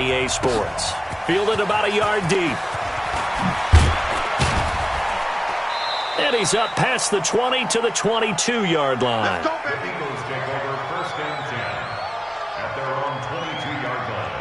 EA Sports. Fielded about a yard deep. And he's up past the 20 to the 22-yard line. Let's go, baby. Eagles take over 1st and 10 at their own 22-yard line.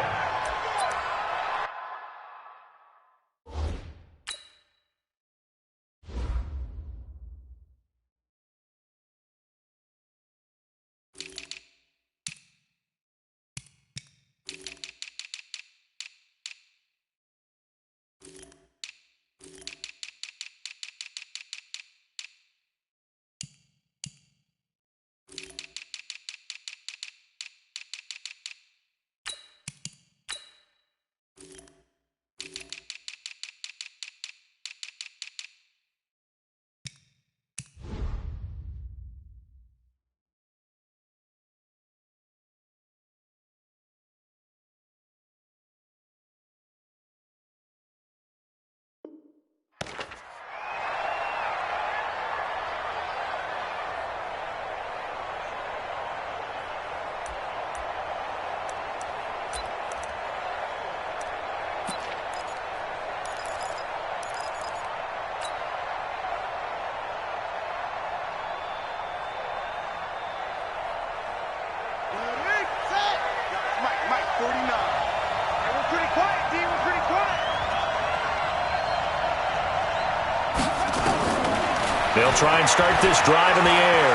They'll try and start this drive in the air.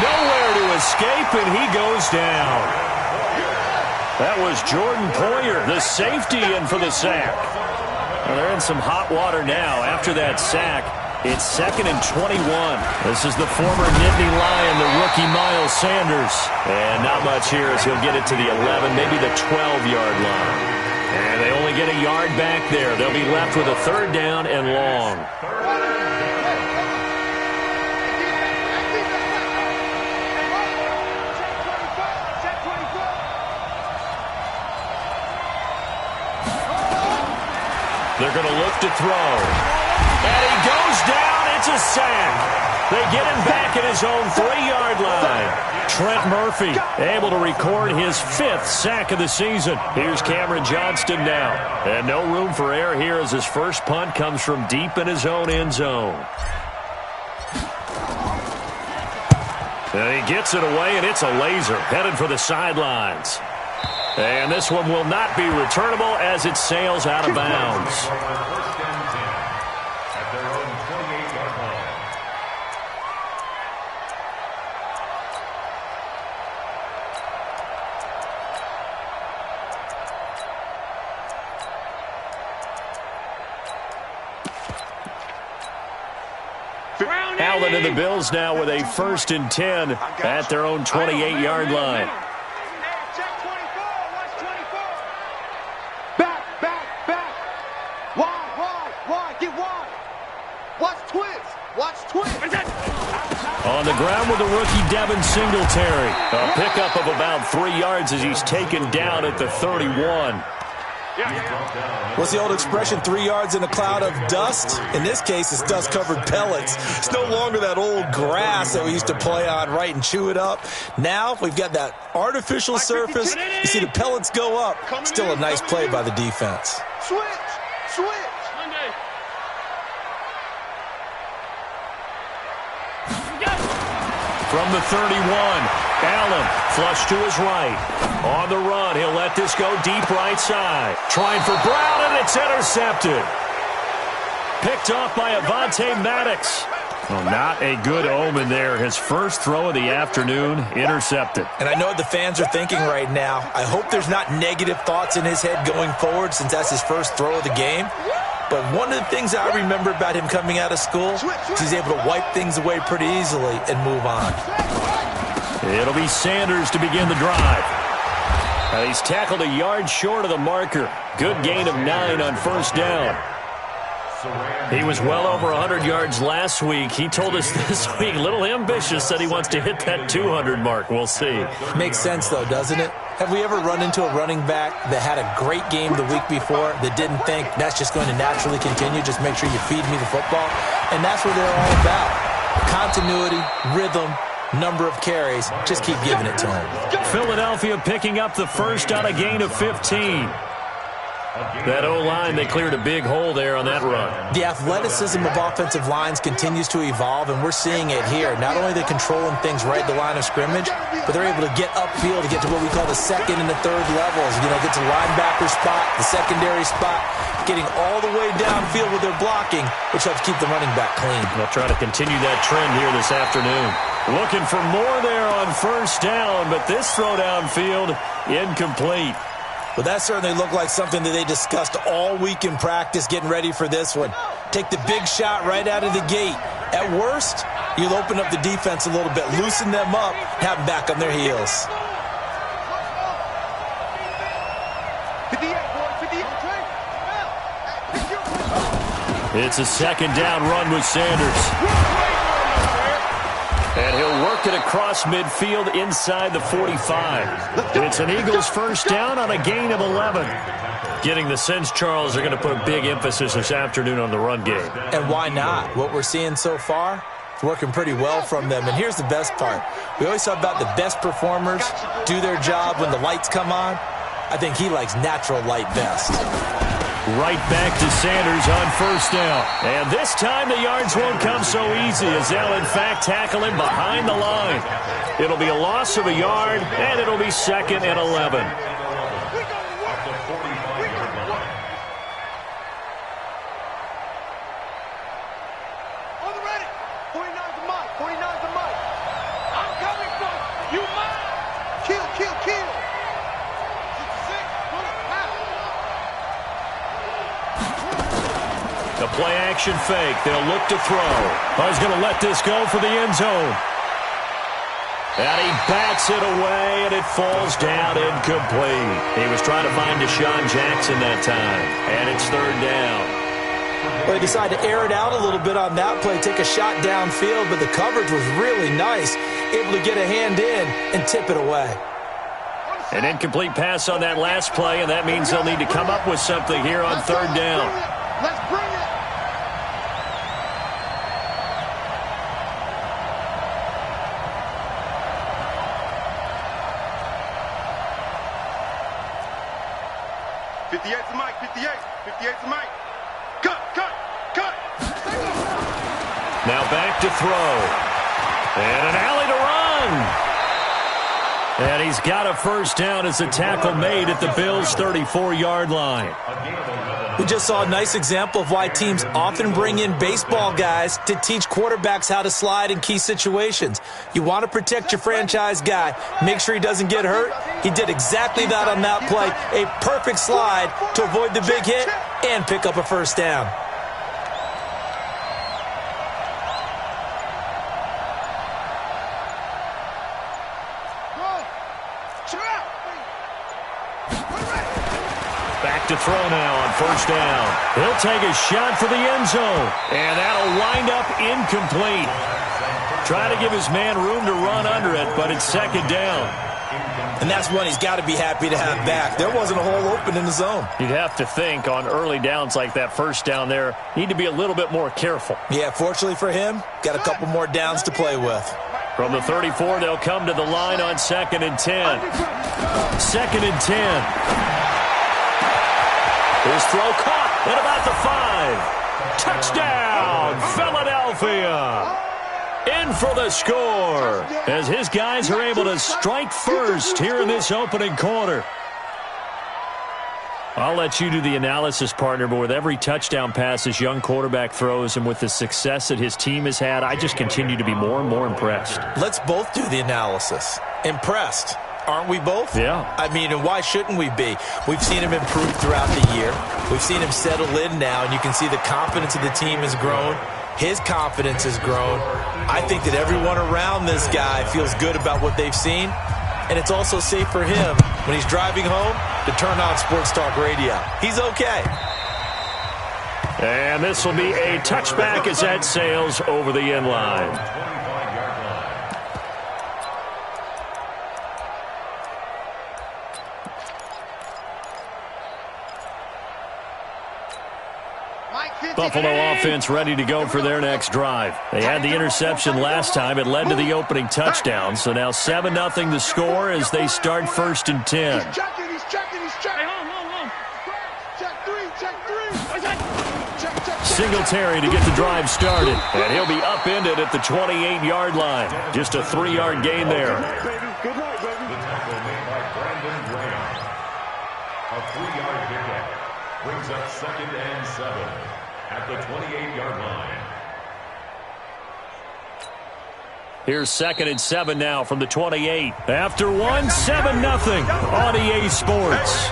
Nowhere to escape, and he goes down. That was Jordan Poyer, the safety, in for the sack. Well, they're in some hot water now after that sack. It's 2nd and 21. This is the former Nittany Lion, the rookie Miles Sanders. And not much here as he'll get it to the 11, maybe the 12-yard line. And they only get a yard back there. They'll be left with a 3rd down and long. They're going to look to throw. And he goes down. It's a sack. They get him back at his own 3-yard line. Trent Murphy able to record his 5th sack of the season. Here's Cameron Johnston now. And no room for error here as his first punt comes from deep in his own end zone. And he gets it away, and it's a laser headed for the sidelines. And this one will not be returnable as it sails out of bounds. 1st and 10 at their own 28-yard line. Allen and the Bills now with a 1st and 10 at their own 28-yard line. On the ground with the rookie Devin Singletary. A pickup of about 3 yards as he's taken down at the 31. What's the old expression, 3 yards in a cloud of dust? In this case, it's dust-covered pellets. It's no longer that old grass that we used to play on, right, and chew it up. Now we've got that artificial surface. You see the pellets go up. Still a nice play by the defense. Switch! From the 31, Allen flush to his right. On the run, he'll let this go deep right side. Trying for Brown, and it's intercepted. Picked off by Avonte Maddox. Well, not a good omen there. His first throw of the afternoon, intercepted. And I know what the fans are thinking right now. I hope there's not negative thoughts in his head going forward since that's his first throw of the game. But one of the things I remember about him coming out of school is he's able to wipe things away pretty easily and move on. It'll be Sanders to begin the drive. He's tackled a yard short of the marker. Good gain of 9 on 1st down. He was well over 100 yards last week. He told us this week, a little ambitious, said he wants to hit that 200 mark. We'll see. Makes sense, though, doesn't it? Have we ever run into a running back that had a great game the week before that didn't think that's just going to naturally continue, just make sure you feed me the football? And that's what they're all about. Continuity, rhythm, number of carries. Just keep giving it to him. Philadelphia picking up the first on a gain of 15. That O-line, they cleared a big hole there on that run. The athleticism of offensive lines continues to evolve, and we're seeing it here. Not only are they controlling things right at the line of scrimmage, but they're able to get upfield to get to what we call the second and the third levels. You know, get to linebacker spot, the secondary spot, getting all the way downfield with their blocking, which helps keep the running back clean. They'll try to continue that trend here this afternoon. Looking for more there on first down, but this throw downfield, incomplete. Well, that certainly looked like something that they discussed all week in practice, getting ready for this one. Take the big shot right out of the gate. At worst, you'll open up the defense a little bit, loosen them up, have them back on their heels. It's a second down run with Sanders. And he'll work it across midfield inside the 45. It's an Eagles first down on a gain of 11. Getting the sense, Charles, are going to put a big emphasis this afternoon on the run game. And why not? What we're seeing so far, it's working pretty well from them. And here's the best part. We always talk about the best performers do their job when the lights come on. I think he likes natural light best. Right back to Sanders on first down. And this time the yards won't come so easy as they'll, in fact, tackle him behind the line. It'll be a loss of a yard, and it'll be second and 11. The play-action fake. They'll look to throw. He's going to let this go for the end zone. And he bats it away, and it falls down incomplete. He was trying to find Deshaun Jackson that time, and it's third down. Well, they decided to air it out a little bit on that play, take a shot downfield, but the coverage was really nice, able to get a hand in and tip it away. An incomplete pass on that last play, and that means they'll need to come up with something here on third down. Let's bring it. Now back to throw. And an alley to run. And he's got a first down as a tackle made at the Bills' 34-yard line. We just saw a nice example of why teams often bring in baseball guys to teach quarterbacks how to slide in key situations. You want to protect your franchise guy. Make sure he doesn't get hurt. He did exactly that on that play. A perfect slide to avoid the big hit and pick up a first down. Back to throw now on first down. He'll take a shot for the end zone. And that'll wind up incomplete. Try to give his man room to run under it, but it's second down. And that's one he's got to be happy to have back. There wasn't a hole open in the zone. You'd have to think on early downs like that first down there, need to be a little bit more careful. Yeah, fortunately for him, got a couple more downs to play with. From the 34, they'll come to the line on second and 10. Second and 10. His throw caught at about the 5. Touchdown, Philadelphia. In for the score as his guys are able to strike first here in this opening quarter. I'll let you do the analysis, partner, but with every touchdown pass this young quarterback throws and with the success that his team has had, I just continue to be more and more impressed. Let's both do the analysis. Impressed. Aren't we both? Yeah. I mean, and why shouldn't we be? We've seen him improve throughout the year. We've seen him settle in now, and you can see the confidence of the team has grown. His confidence has grown. I think that everyone around this guy feels good about what they've seen, and it's also safe for him when he's driving home to turn on Sports Talk Radio. He's okay. And this will be a touchback as that sails over the end line. Buffalo offense ready to go for their next drive. They had the interception last time. It led to the opening touchdown. So now 7-0 the score as they start 1st and 10. He's checking. Hey, home. Check three. Singletary to get the drive started. And he'll be upended at the 28-yard line. Just a 3-yard gain there. Good night, baby. The tackle made by Brandon Graham. A 3-yard pickup brings up 2nd and 7 at the 28-yard line. Here's 2nd and 7 now from the 28. After 7-0 on EA Sports.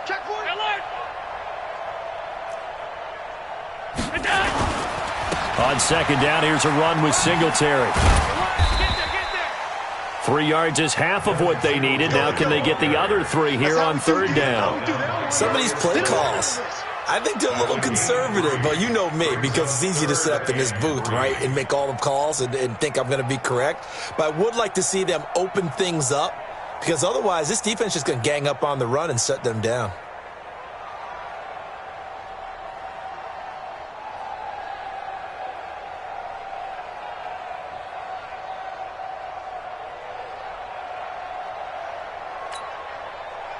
Check for it. Alert. On 2nd down, here's a run with Singletary. Get there. 3 yards is half of what they needed. Now can they get the other 3 here on 3rd down? Some of these play calls, I think they're a little conservative, but you know me, because it's easy to sit up in this booth, right, and make all the calls and think I'm going to be correct. But I would like to see them open things up, because otherwise this defense is just going to gang up on the run and shut them down.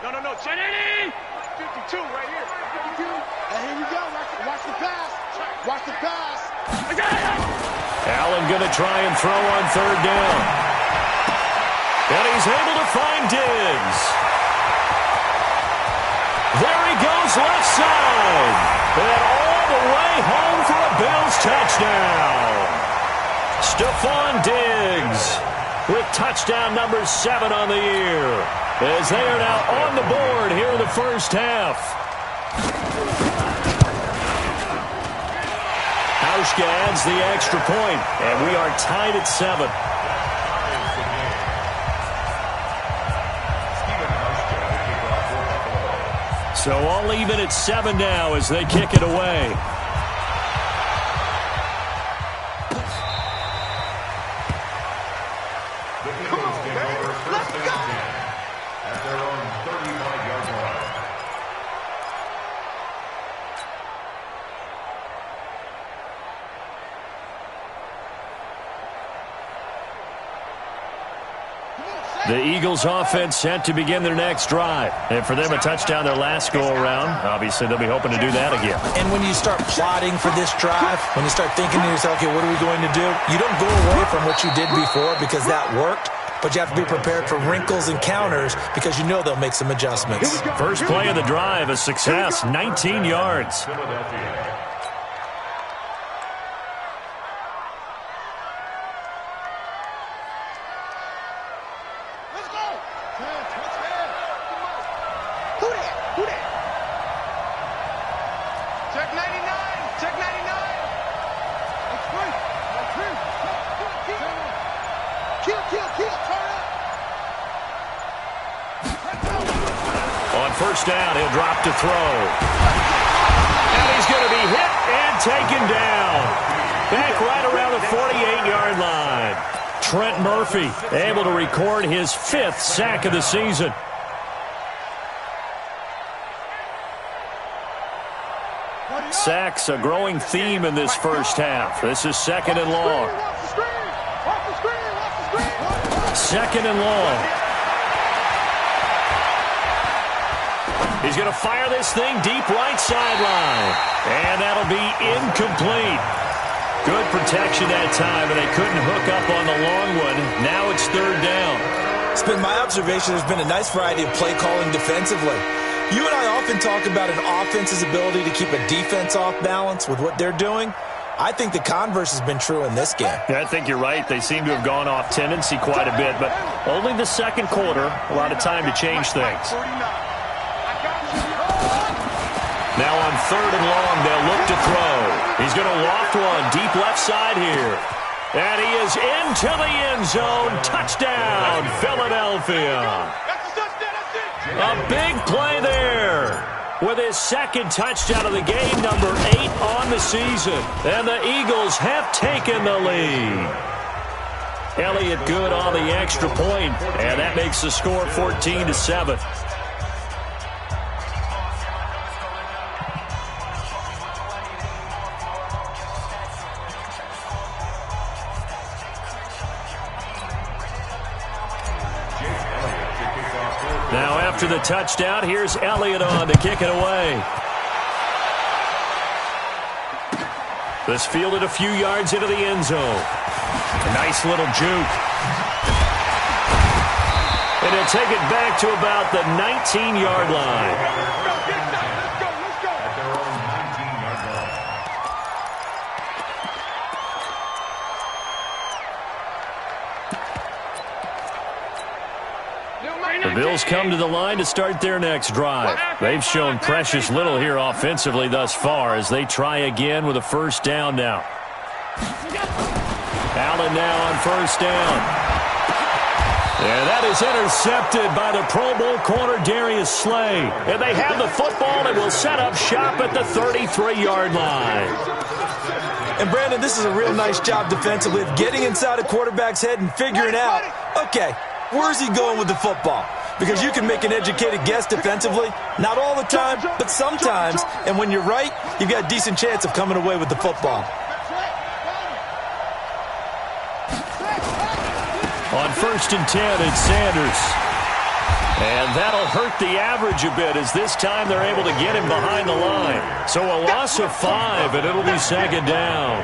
No. 52 right here. 52. And here we go. Watch the pass. Allen going to try and throw on 3rd down. And he's able to find Diggs. There he goes left side. And all the way home for a Bills touchdown. Stephon Diggs with touchdown number 7 on the year, as they are now on the board here in the first half. Hauschka adds the extra point, and we are tied at 7. So all even at 7 now as they kick it away. The Eagles offense set to begin their next drive. And for them, a touchdown their last go-around. Obviously, they'll be hoping to do that again. And when you start plotting for this drive, when you start thinking to yourself, okay, what are we going to do? You don't go away from what you did before because that worked, but you have to be prepared for wrinkles and counters because you know they'll make some adjustments. First play of the drive, a success, 19 yards. First down, he'll drop to throw. And he's going to be hit and taken down. Back right around the 48-yard line. Trent Murphy able to record his 5th sack of the season. Sacks, a growing theme in this first half. This is 2nd and long. 2nd and long. He's going to fire this thing deep right sideline. And that'll be incomplete. Good protection that time, and they couldn't hook up on the long one. Now it's 3rd down. It's been my observation there's been a nice variety of play calling defensively. You and I often talk about an offense's ability to keep a defense off balance with what they're doing. I think the converse has been true in this game. Yeah, I think you're right. They seem to have gone off tendency quite a bit, but only the 2nd quarter, a lot of time to change things. Now on 3rd and long, they'll look to throw. He's going to loft one deep left side here. And he is into the end zone. Touchdown, Philadelphia. A big play there. With his second touchdown of the game, number 8 on the season. And the Eagles have taken the lead. Elliott Good on the extra point, and that makes the score 14-7. Now after the touchdown, here's Elliott on to kick it away. This fielded a few yards into the end zone. A nice little juke. And he'll take it back to about the 19-yard line. At their own 19-yard line. The Bills come to the line to start their next drive. They've shown precious little here offensively thus far as they try again with a first down now. Allen now on first down. And that is intercepted by the Pro Bowl corner Darius Slay. And they have the football and will set up shop at the 33-yard line. And Brandon, this is a real nice job defensively of getting inside a quarterback's head and figuring out, okay, where's he going with the football? Because you can make an educated guess defensively. Not all the time, but sometimes. And when you're right, you've got a decent chance of coming away with the football. On first and 10, it's Sanders. And that'll hurt the average a bit as this time they're able to get him behind the line. So a loss of 5, and it'll be second down.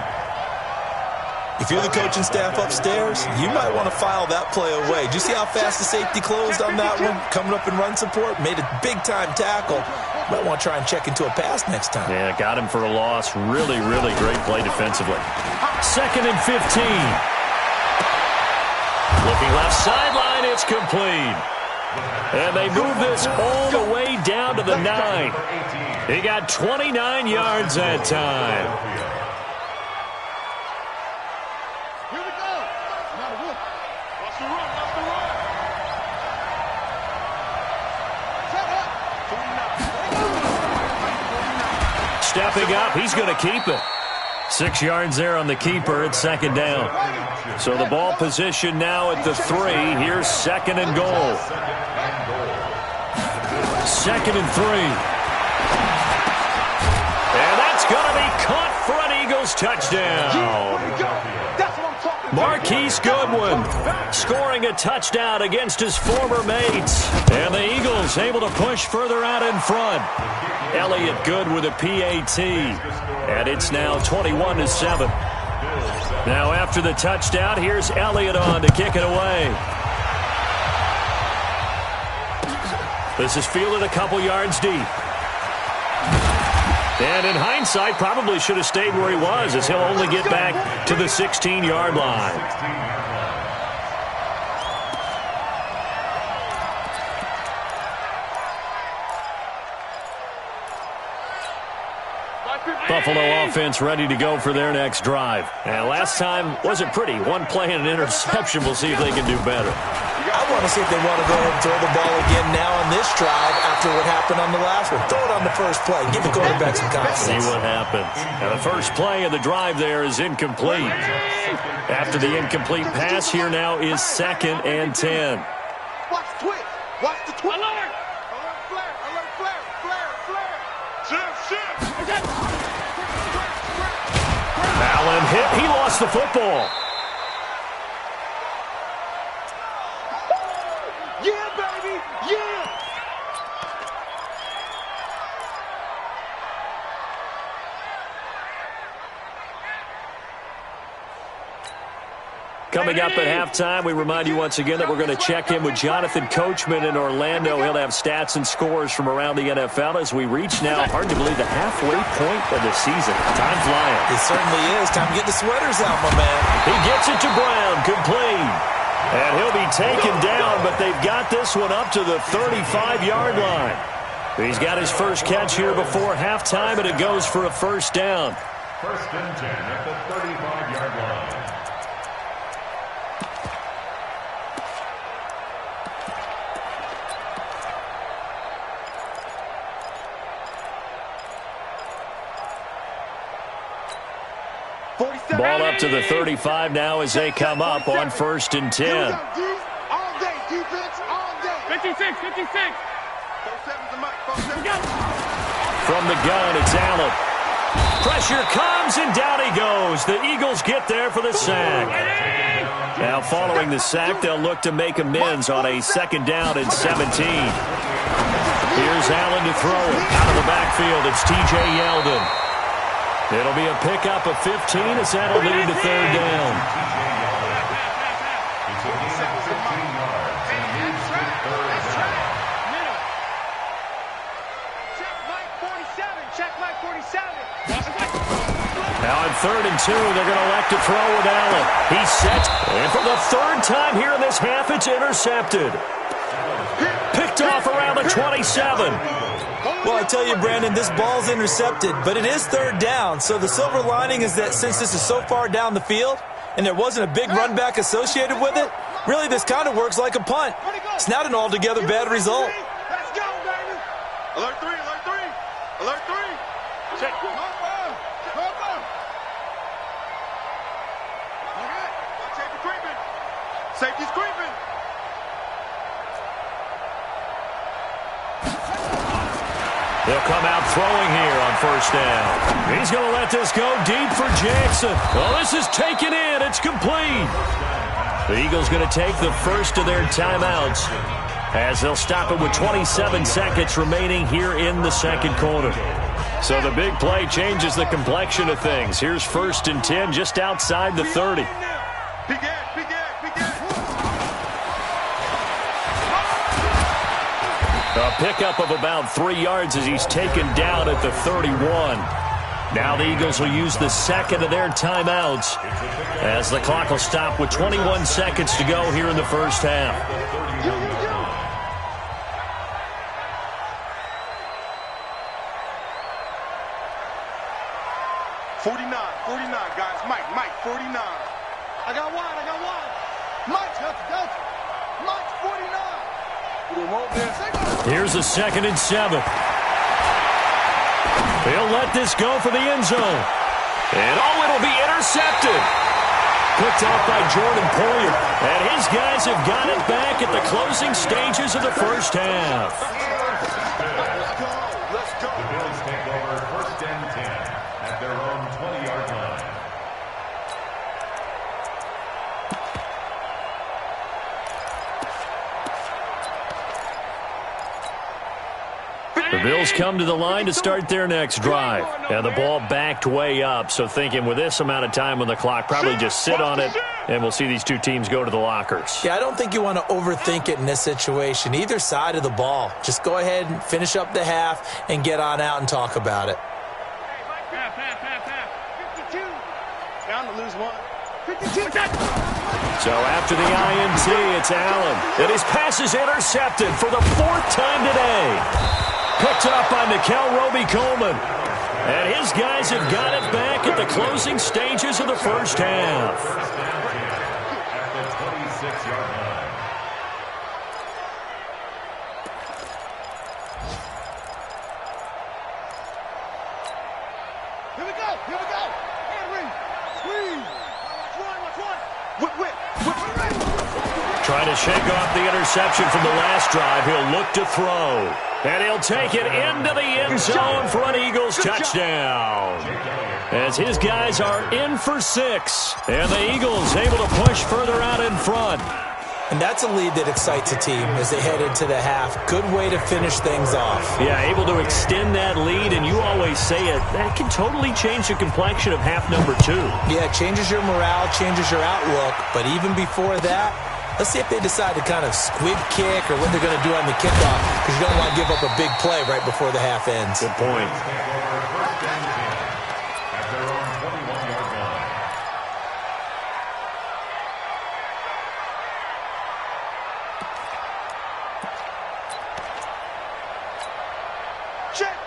If you're the coaching staff upstairs, you might want to file that play away. Did you see how fast the safety closed on that one? Coming up in run support, made a big-time tackle. Might want to try and check into a pass next time. Yeah, got him for a loss. Really, really great play defensively. Second and 15. Looking left sideline, it's complete. And they move this all the way down to the 9. He got 29 yards that time. Here we go. Not a run. Watch the run. Watch the run. Set up. Stepping up, he's going to keep it. 6 yards there on the keeper at second down. So the ball position now at the 3. Here's second and goal. Second and 3. And that's going to be caught for an Eagles touchdown. Marquise Goodwin scoring a touchdown against his former mates. And the Eagles able to push further out in front. Elliott Good with a PAT. And it's now 21-7. Now after the touchdown, here's Elliott on to kick it away. This is fielded a couple yards deep. And in hindsight, probably should have stayed where he was as he'll only get back to the 16-yard line. Buffalo offense ready to go for their next drive. And last time wasn't pretty. One play and an interception. We'll see if they can do better. I want to see if they want to go ahead and throw the ball again now on this drive after what happened on the last one. Throw it on the first play. Give the quarterback some confidence. See what happens. Now the first play of the drive there is incomplete. After the incomplete pass, here now is second and 10. Watch the twitch. Watch the twitch. Alert! Alert flare. Alert flare. Flare. Flare. Shift. Allen hit. He lost the football. Yeah, baby. Yeah. Coming up at halftime, we remind you once again that we're going to check in with Jonathan Coachman in Orlando. He'll have stats and scores from around the NFL as we reach now, hard to believe, the halfway point of the season. Time flying. It certainly is. Time to get the sweaters out, my man. He gets it to Brown, complete. And he'll be taken down, but they've got this one up to the 35-yard line. He's got his first catch here before halftime, and it goes for a first down. First and 10 at the 35-yard line. out to the 35 now as they come up on 1st and 10. All day, defense, all day. 56, 56. 47's the mic, 47. From the gun, it's Allen. Pressure comes, and down he goes. The Eagles get there for the sack. Now, following the sack, they'll look to make amends on a 2nd down and 17. Here's Allen to throw it. Out of the backfield, it's T.J. Yeldon. It'll be a pickup of 15 as that'll lead to 3rd down. Now on 3rd and 2, they're going to elect to throw with Allen. He's set, and for the 3rd time here in this half, it's intercepted. Picked off around the 27. Well, I tell you, Brandon, this ball's intercepted, but it is 3rd down. So the silver lining is that since this is so far down the field and there wasn't a big run back associated with it, really this kind of works like a punt. It's not an altogether bad result. Let's go, baby. Alert 3, alert 3. Alert 3. Check. Go, go, go. Safety creeping. Safety's creeping. They'll come out throwing here on 1st down. He's going to let this go deep for Jackson. Well, this is taken in. It's complete. The Eagles going to take the first of their timeouts as they'll stop it with 27 seconds remaining here in the 2nd quarter. So the big play changes the complexion of things. Here's 1st and 10 just outside the 30. A pickup of about 3 yards as he's taken down at the 31. Now the Eagles will use the 2nd of their timeouts as the clock will stop with 21 seconds to go here in the 1st half. 49, guys. Mike, 49. I got one. Mike, Mike, 49. Here's a 2nd and 7. He'll let this go for the end zone. And it'll be intercepted. Picked off by Jordan Poyer. And his guys have got it back at the closing stages of the 1st half. Let's go. The Bills take over 1st and 10 at their own 20-yard line. The Bills come to the line to start their next drive. And the ball backed way up, so thinking with this amount of time on the clock, probably just sit on it, and we'll see these two teams go to the lockers. Yeah, I don't think you want to overthink it in this situation. Either side of the ball. Just go ahead and finish up the half and get on out and talk about it. 52. Down to lose one. 52. So after the INT, it's Allen. And his pass is intercepted for the 4th time today. Picked up by Mikel Roby-Coleman. And his guys have got it back at the closing stages of the 1st half. At the 26-yard line. Here we go. Hand ring. Squeeze. Watch one. Whip. Trying to shake off the interception from the last drive. He'll look to throw. And he'll take it into the end zone for an Eagles touchdown. As his guys are in for 6. And the Eagles able to push further out in front. And that's a lead that excites a team as they head into the half. Good way to finish things off. Yeah, able to extend that lead, and you always say it, that can totally change the complexion of half number 2. Yeah, it changes your morale, changes your outlook. But even before that, let's see if they decide to kind of squib kick or what they're going to do on the kickoff, because you don't want to give up a big play right before the half ends. Good point. At their own 21-yard line.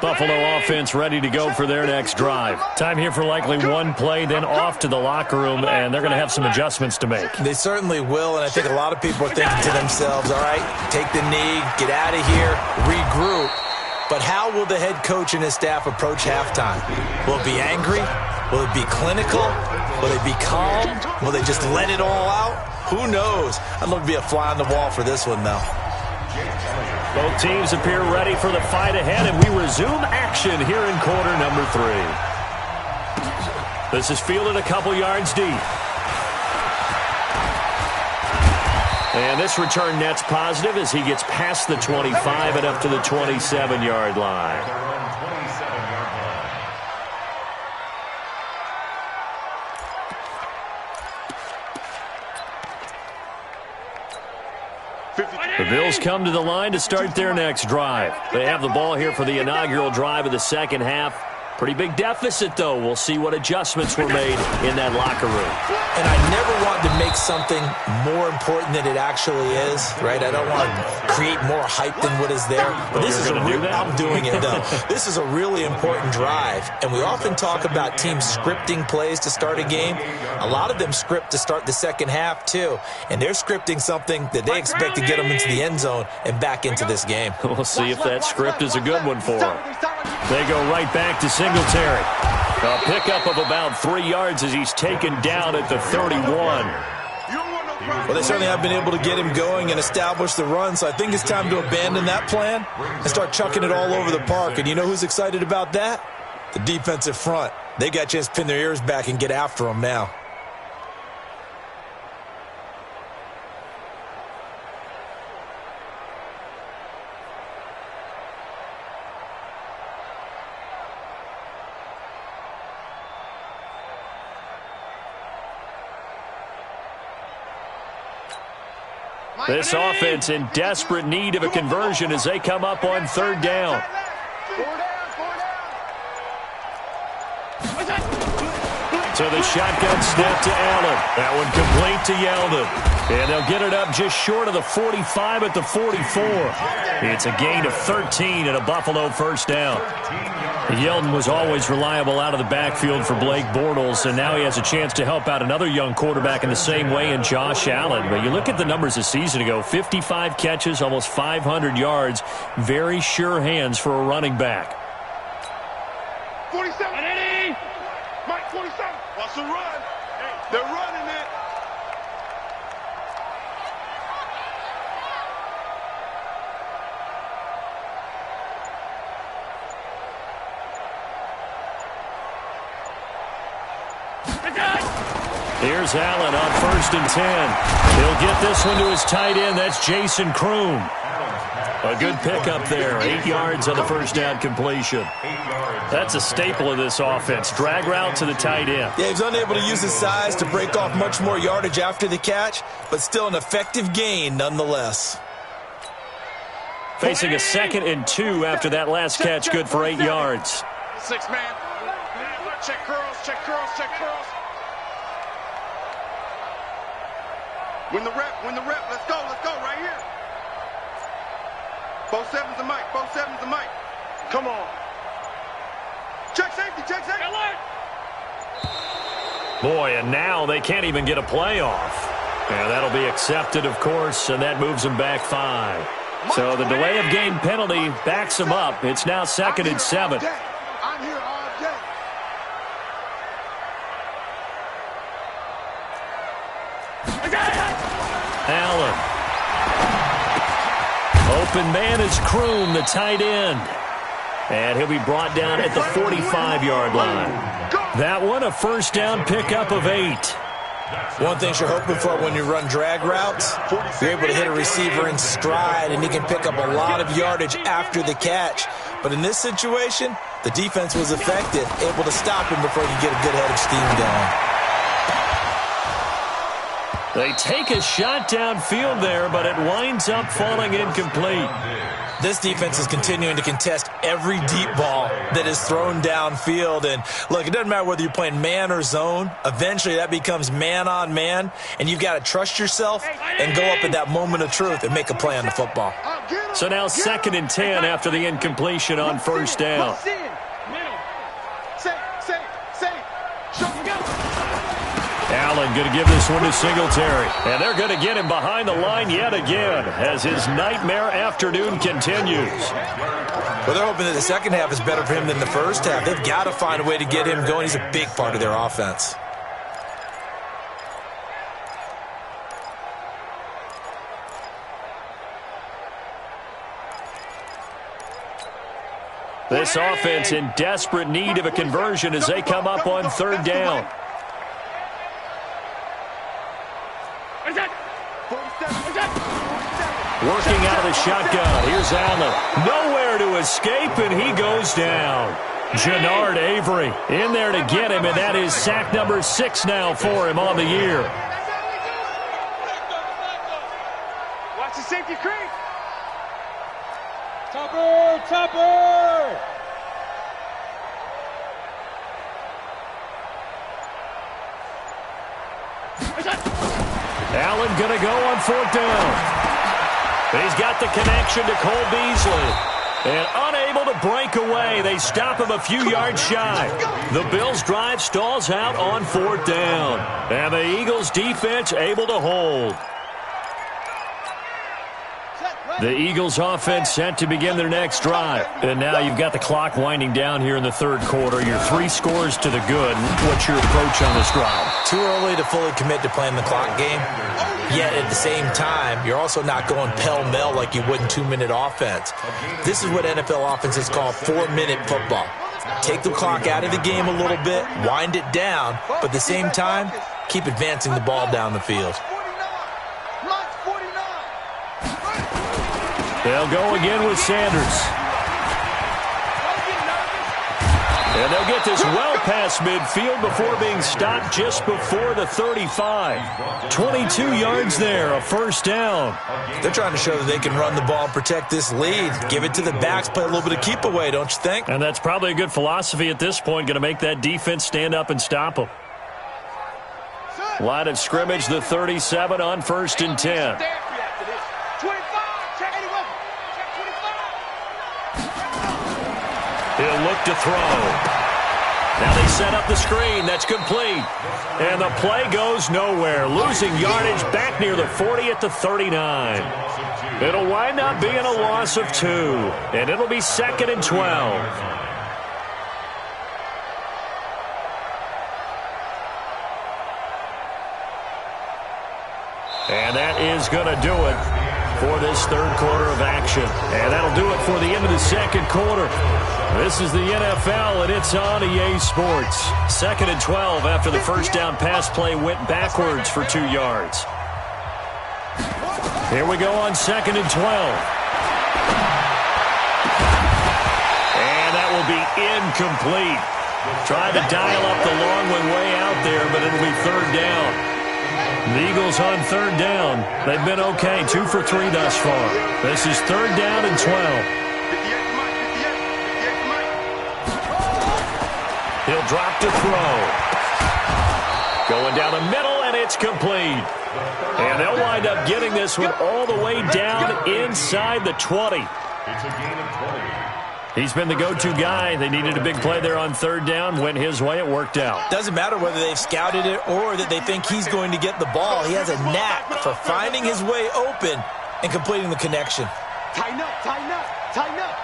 Buffalo offense ready to go for their next drive. Time here for likely one play, then off to the locker room, and they're going to have some adjustments to make. They certainly will, and I think a lot of people are thinking to themselves, all right, take the knee, get out of here, regroup. But how will the head coach and his staff approach halftime? Will it be angry? Will it be clinical? Will they be calm? Will they just let it all out? Who knows? I'd love to be a fly on the wall for this one, though. Both teams appear ready for the fight ahead, and we resume action here in quarter number 3. This is fielded a couple yards deep. And this return net's positive as he gets past the 25 and up to the 27-yard line. The Bills come to the line to start their next drive. They have the ball here for the inaugural drive of the second half. Pretty big deficit, though. We'll see what adjustments were made in that locker room. And I never want to make something more important than it actually is, right? I don't want to create more hype than what is there. But this is I'm doing it, though. This is a really important drive. And we often talk about teams scripting plays to start a game. A lot of them script to start the second half, too. And they're scripting something that they expect to get them into the end zone and back into this game. We'll see if that script is a good one for them. They go right back to Singletary. A pickup of about 3 yards as he's taken down at the 31. Well, they certainly have been able to get him going and establish the run, so I think it's time to abandon that plan and start chucking it all over the park. And you know who's excited about that? The defensive front. They got a chance to pin their ears back and get after him now. This offense in desperate need of a conversion as they come up on third down. So the shotgun snap to Allen. That one complete to Yeldon. And they'll get it up just short of the 45 at the 44. It's a gain of 13 and a Buffalo first down. Yeldon was always reliable out of the backfield for Blake Bortles, and now he has a chance to help out another young quarterback in the same way in Josh Allen. But you look at the numbers a season ago, 55 catches, almost 500 yards, very sure hands for a running back. 47. Mike, 47. Watch the run. They're running it. Here's Allen on 1st and 10. He'll get this one to his tight end. That's Jason Kroom. A good pickup there. 8 yards on the first down completion. That's a staple of this offense. Drag route to the tight end. Yeah, he's unable to use his size to break off much more yardage after the catch, but still an effective gain nonetheless. Facing a 2nd and 2 after that last catch, good for 8 yards. 6 man. Check curls, check curls, check curls. Win the rep, let's go right here. Both sevens and Mike, both sevens and Mike. Come on. Check safety, check safety. Boy, and now they can't even get a play off. And that'll be accepted, of course, and that moves them back 5. So the delay of game penalty backs them up. It's now 2nd and 7. I'm here all day. Allen. Open man is Kroom, the tight end. And he'll be brought down at the 45-yard line. That one, a first down pickup of 8. One thing you're hoping for when you run drag routes, you're able to hit a receiver in stride, and he can pick up a lot of yardage after the catch. But in this situation, the defense was effective, able to stop him before he could get a good head of steam going. They take a shot downfield there, but it winds up falling incomplete. This defense is continuing to contest every deep ball that is thrown downfield. And, look, it doesn't matter whether you're playing man or zone. Eventually, that becomes man-on-man, and you've got to trust yourself and go up at that moment of truth and make a play on the football. So now 2nd and 10 after the incompletion on first down. Allen going to give this one to Singletary. And they're going to get him behind the line yet again as his nightmare afternoon continues. Well, they're hoping that the second half is better for him than the first half. They've got to find a way to get him going. He's a big part of their offense. This offense in desperate need of a conversion as they come up on third down. Working out of the shotgun. Here's Allen. Nowhere to escape, and he goes down. Jannard Avery in there to get him, and that is sack number 6 now for him on the year. Watch the safety creep. Topper, topper. Allen going to go on fourth down. He's got the connection to Cole Beasley. And unable to break away. They stop him a few yards shy. The Bills' drive stalls out on fourth down. And the Eagles' defense able to hold. The Eagles' offense set to begin their next drive. And now you've got the clock winding down here in the third quarter. Your 3 scores to the good. What's your approach on this drive? Too early to fully commit to playing the clock game. Yet at the same time, you're also not going pell-mell like you would in 2-minute offense. This is what NFL offenses call 4-minute football. Take the clock out of the game a little bit, wind it down, but at the same time, keep advancing the ball down the field. They'll go again with Sanders. And they'll get this well past midfield before being stopped just before the 35. 22 yards there, a first down. They're trying to show that they can run the ball and protect this lead. Give it to the backs, play a little bit of keep away, don't you think? And that's probably a good philosophy at this point, going to make that defense stand up and stop them. Line of scrimmage, the 37 on 1st and 10. He'll look to throw. Now they set up the screen. That's complete. And the play goes nowhere. Losing yardage back near the 40 at the 39. It'll wind up being a loss of 2. And it'll be 2nd and 12. And that is going to do it for this third quarter of action. And that'll do it for the end of the second quarter. This is the NFL, and it's on EA Sports. 2nd and 12 after the first down pass play went backwards for 2 yards. Here we go on 2nd and 12. And that will be incomplete. Tried to dial up the long one way out there, but it'll be third down. The Eagles on third down. They've been okay, 2 for 3 thus far. This is third down and 12. He'll drop to throw. Going down the middle, and it's complete. And they'll wind up getting this one all the way down inside the 20. It's a gain of 20. He's been the go-to guy. They needed a big play there on third down. Went his way. It worked out. Doesn't matter whether they've scouted it or that they think he's going to get the ball. He has a knack for finding his way open and completing the connection. Tighten up, tighten up, tighten up.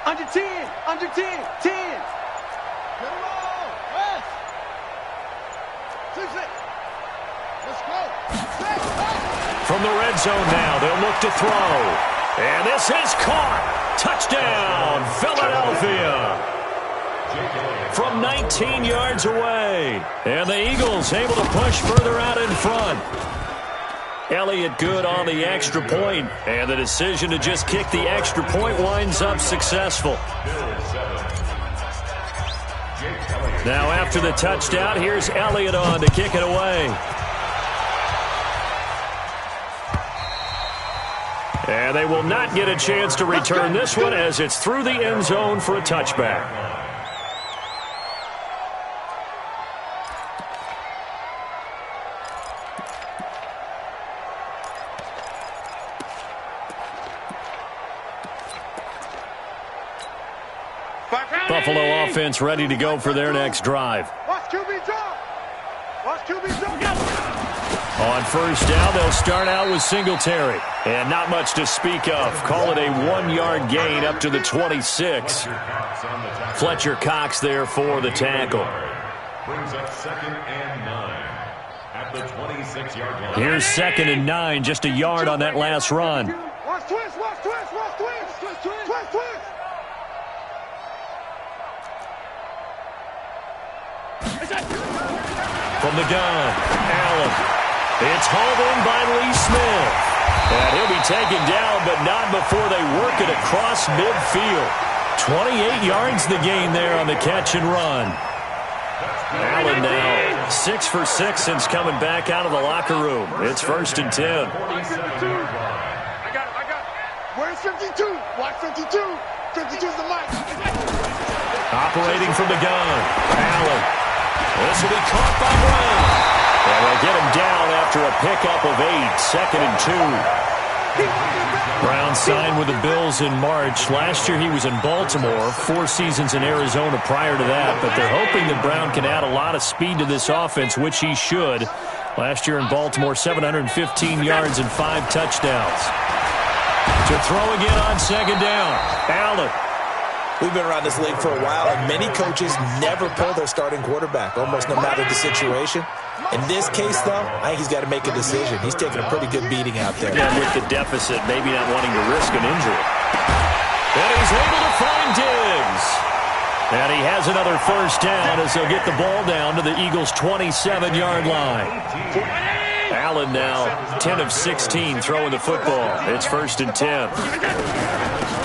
Under 10, under 10, 10. Get him on, yes. 6, 6. Let's go. From the red zone now, they'll look to throw. And this is caught. Touchdown, Philadelphia. From 19 yards away. And the Eagles able to push further out in front. Elliott good on the extra point, and the decision to just kick the extra point winds up successful. Now after the touchdown, here's Elliott on to kick it away. And they will not get a chance to return this one as it's through the end zone for a touchback. Buffalo offense ready to go for their next drive. Watch QB drop. Watch QB drop. On first down, they'll start out with Singletary. And not much to speak of. Call it a 1-yard gain up to the 26. Fletcher Cox there for the tackle. Brings up 2nd and 9 at the 26-yard line. Here's 2nd and 9, just a yard on that last run. Watch From the gun, Allen. It's hauled in by Lee Smith. And he'll be taken down, but not before they work it across midfield. 28 yards the gain there on the catch and run. Allen now 6 for 6 since coming back out of the locker room. It's 1st and 10. I got it. Where's 52? Watch 52. 52's the mic. Operating from the gun, Allen. This will be caught by Brown. And they'll get him down after a pickup of 8, 2nd and 2. Brown signed with the Bills in March. Last year he was in Baltimore, 4 seasons in Arizona prior to that. But they're hoping that Brown can add a lot of speed to this offense, which he should. Last year in Baltimore, 715 yards and 5 touchdowns. To throw again on 2nd down, Allen. We've been around this league for a while, and many coaches never pull their starting quarterback, almost no matter the situation. In this case, though, I think he's got to make a decision. He's taking a pretty good beating out there. Yeah, with the deficit, maybe not wanting to risk an injury. And he's able to find Diggs. And he has another 1st down as they'll get the ball down to the Eagles' 27-yard line. Allen now 10 of 16 throwing the football. It's 1st and 10.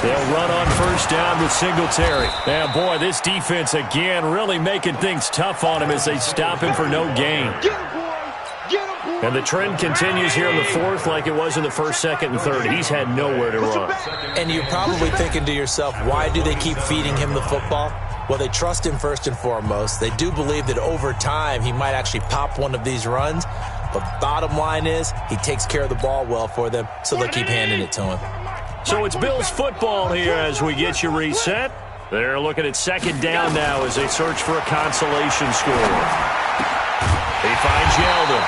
They'll run on 1st down with Singletary. And, boy, this defense, again, really making things tough on him as they stop him for no gain. And the trend continues here in the 4th like it was in the 1st, 2nd, and 3rd. He's had nowhere to run. And you're probably thinking to yourself, why do they keep feeding him the football? Well, they trust him first and foremost. They do believe that over time he might actually pop one of these runs. But bottom line is he takes care of the ball well for them, so they'll keep handing it to him. So it's Bills football here as we get you reset. They're looking at 2nd down now as they search for a consolation score. He finds Yeldon.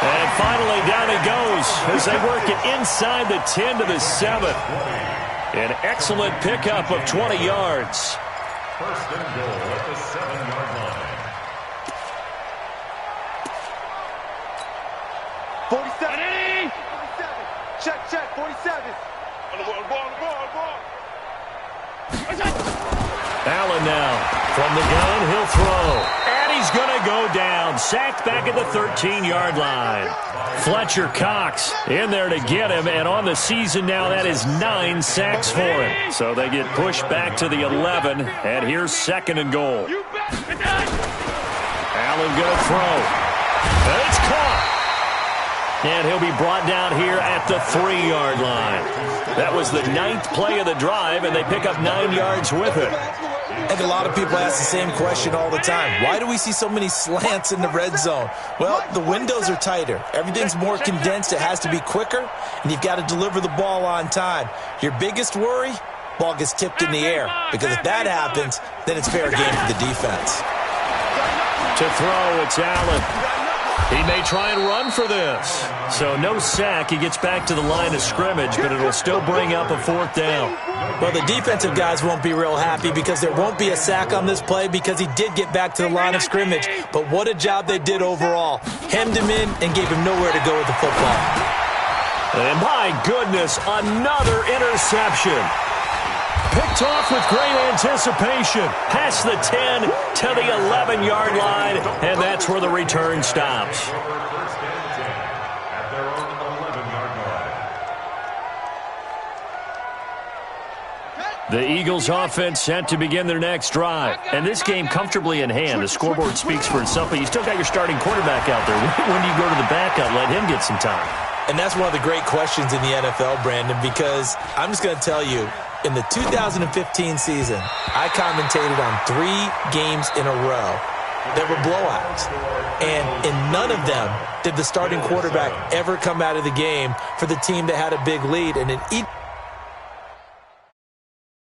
And finally down it goes as they work it inside the 10 to the 7. An excellent pickup of 20 yards. 1st and goal at the 7-yard line. 47. Check. 47. Ball. Allen now from the gun, he'll throw. And he's going to go down. Sacked back at the 13-yard line. Fletcher Cox in there to get him, and on the season now, that is 9 sacks for him. So they get pushed back to the 11, and here's 2nd and goal. Allen going to throw. And it's caught. And he'll be brought down here at the 3-yard line. That was the 9th play of the drive, and they pick up 9 yards with it. And a lot of people ask the same question all the time. Why do we see so many slants in the red zone? Well, the windows are tighter. Everything's more condensed. It has to be quicker, and you've got to deliver the ball on time. Your biggest worry, ball gets tipped in the air. Because if that happens, then it's fair game for the defense. To throw, it's Allen. He may try and run for this. So no sack. He gets back to the line of scrimmage, but it'll still bring up a 4th down. Well, the defensive guys won't be real happy because there won't be a sack on this play because he did get back to the line of scrimmage. But what a job they did overall. Hemmed him in and gave him nowhere to go with the football. And my goodness, another interception. Picked off with great anticipation. Past the 10 to the 11-yard line, and that's where the return stops. First and 10 at their own 11-yard line. The Eagles offense set to begin their next drive. And this game comfortably in hand. The scoreboard speaks for itself, but you still got your starting quarterback out there. When do you go to the backup, let him get some time? And that's one of the great questions in the NFL, Brandon, because I'm just going to tell you, in the 2015 season, I commentated on 3 games in a row that were blowouts. And in none of them did the starting quarterback ever come out of the game for the team that had a big lead. And in each